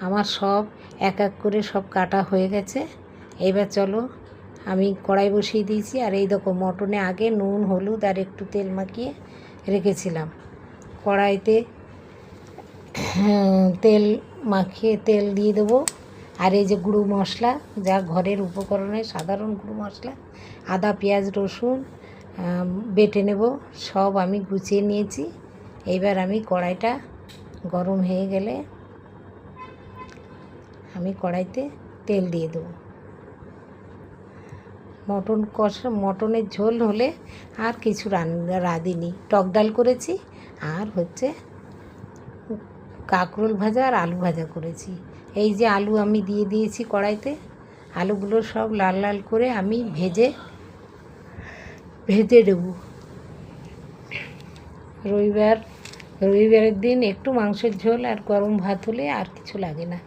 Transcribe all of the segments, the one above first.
আমার সব এক এক করে সব কাটা হয়ে গেছে। এবার চলো আমি কড়াই বসিয়ে দিয়েছি। আর এই দেখো মটনে আগে নুন হলুদ আর একটু তেল মাখিয়ে রেখেছিলাম। কড়াইতে তেল মাখিয়ে তেল দিয়ে দেবো। আর এই যে গুঁড়ো মশলা, যা ঘরের উপকরণে সাধারণ গুঁড়ো মশলা, আদা পেঁয়াজ রসুন বেটে নেব, সব আমি গুছিয়ে নিয়েছি। এইবার আমি কড়াইটা গরম হয়ে গেলে আমি কড়াইতে তেল দিয়ে দেবো। মটনের ঝোল হলে আর কিছু রাঁধিনি। টক ডাল করেছি আর হচ্ছে কাঁকরোল ভাজা আর আলু ভাজা করেছি। এই যে আলু আমি দিয়ে দিয়েছি কড়াইতে। আলুগুলো সব লাল লাল করে আমি ভেজে দেব। রবিবারের দিন একটু মাংসের ঝোল আর গরম ভাত হলে আর কিছু লাগে না।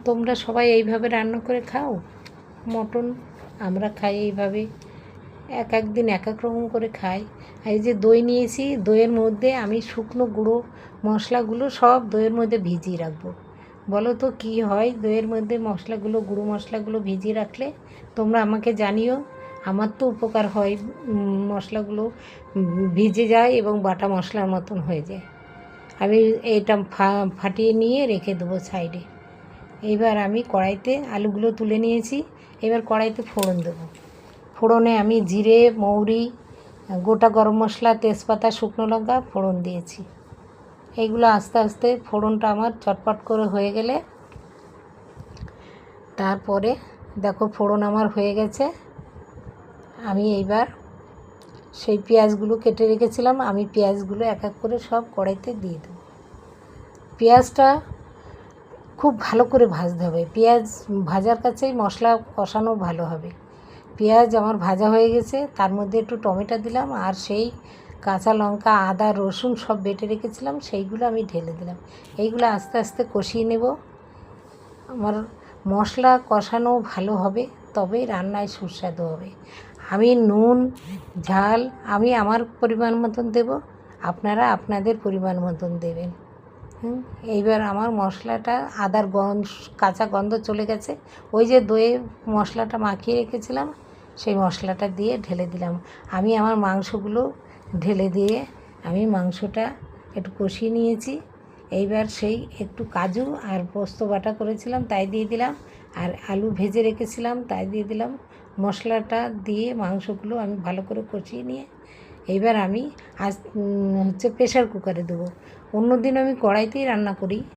তোমরা সবাই এইভাবে রান্না করে খাও মটন? আমরা খাই এইভাবে, এক এক দিন এক এক রকম করে খাই। এই যে দই নিয়েছি, দইয়ের মধ্যে আমি শুকনো গুঁড়ো মশলাগুলো সব দইয়ের মধ্যে ভিজিয়ে রাখবো। বলো তো কী হয় দইয়ের মধ্যে মশলাগুলো, গুঁড়ো মশলাগুলো ভিজিয়ে রাখলে? তোমরা আমাকে জানিও। আমার তো উপকার হয়, মশলাগুলো ভিজে যায় এবং বাটা মশলার মতন হয়ে যায়। আমি এটা ফাটিয়ে নিয়ে রেখে দেবো সাইডে। এইবার আমি কড়াইতে আলুগুলো তুলে নিয়েছি। এবার কড়াইতে ফোড়ন দেবো। ফোড়নে আমি জিরে মৌরি গোটা গরম মশলা তেজপাতা শুকনো লঙ্কা ফোড়ন দিয়েছি। এইগুলো আস্তে আস্তে ফোড়নটা আমার চটপট করে হয়ে গেলে, তারপরে দেখো ফোড়ন আমার হয়ে গেছে। আমি এইবার সেই পেঁয়াজগুলো কেটে রেখেছিলাম, আমি পেঁয়াজগুলো এক এক করে সব কড়াইতে দিয়ে দেবো। পেঁয়াজটা খুব ভালো করে ভাজতে হবে। পেঁয়াজ ভাজার কাছেই মশলা কষানো ভালো হবে। পেঁয়াজ আমার ভাজা হয়ে গেছে, তার মধ্যে একটু টমেটো দিলাম আর সেই কাঁচা লঙ্কা আদা রসুন সব বেটে রেখেছিলাম সেইগুলো আমি ঢেলে দিলাম। এইগুলো আস্তে আস্তে কষিয়ে নেব। আমার মশলা কষানো ভালো হবে, তবেই রান্নায় সুস্বাদু হবে। আমি নুন ঝাল আমি আমার পরিমাণ মতন দেব, আপনারা আপনাদের পরিমাণ মতন দেবেন। এইবার আমার মশলাটা আদার কাঁচা গন্ধ চলে গেছে। ওই যে দইয়ে মশলাটা মাখিয়ে রেখেছিলাম সেই মশলাটা দিয়ে ঢেলে দিলাম। আমি আমার মাংসগুলো ঢেলে দিয়ে আমি মাংসটা একটু কষিয়ে নিয়েছি। এইবার সেই একটু কাজু আর পোস্ত বাটা করেছিলাম তাই দিয়ে দিলাম, আর আলু ভেজে রেখেছিলাম তাই দিয়ে দিলাম। মশলাটা দিয়ে মাংসগুলো আমি ভালো করে কষিয়ে নিয়ে এইবার আমি প্রেশার কুকারে দেবো। অন্য দিন আমি কড়াইতেই রান্না করি।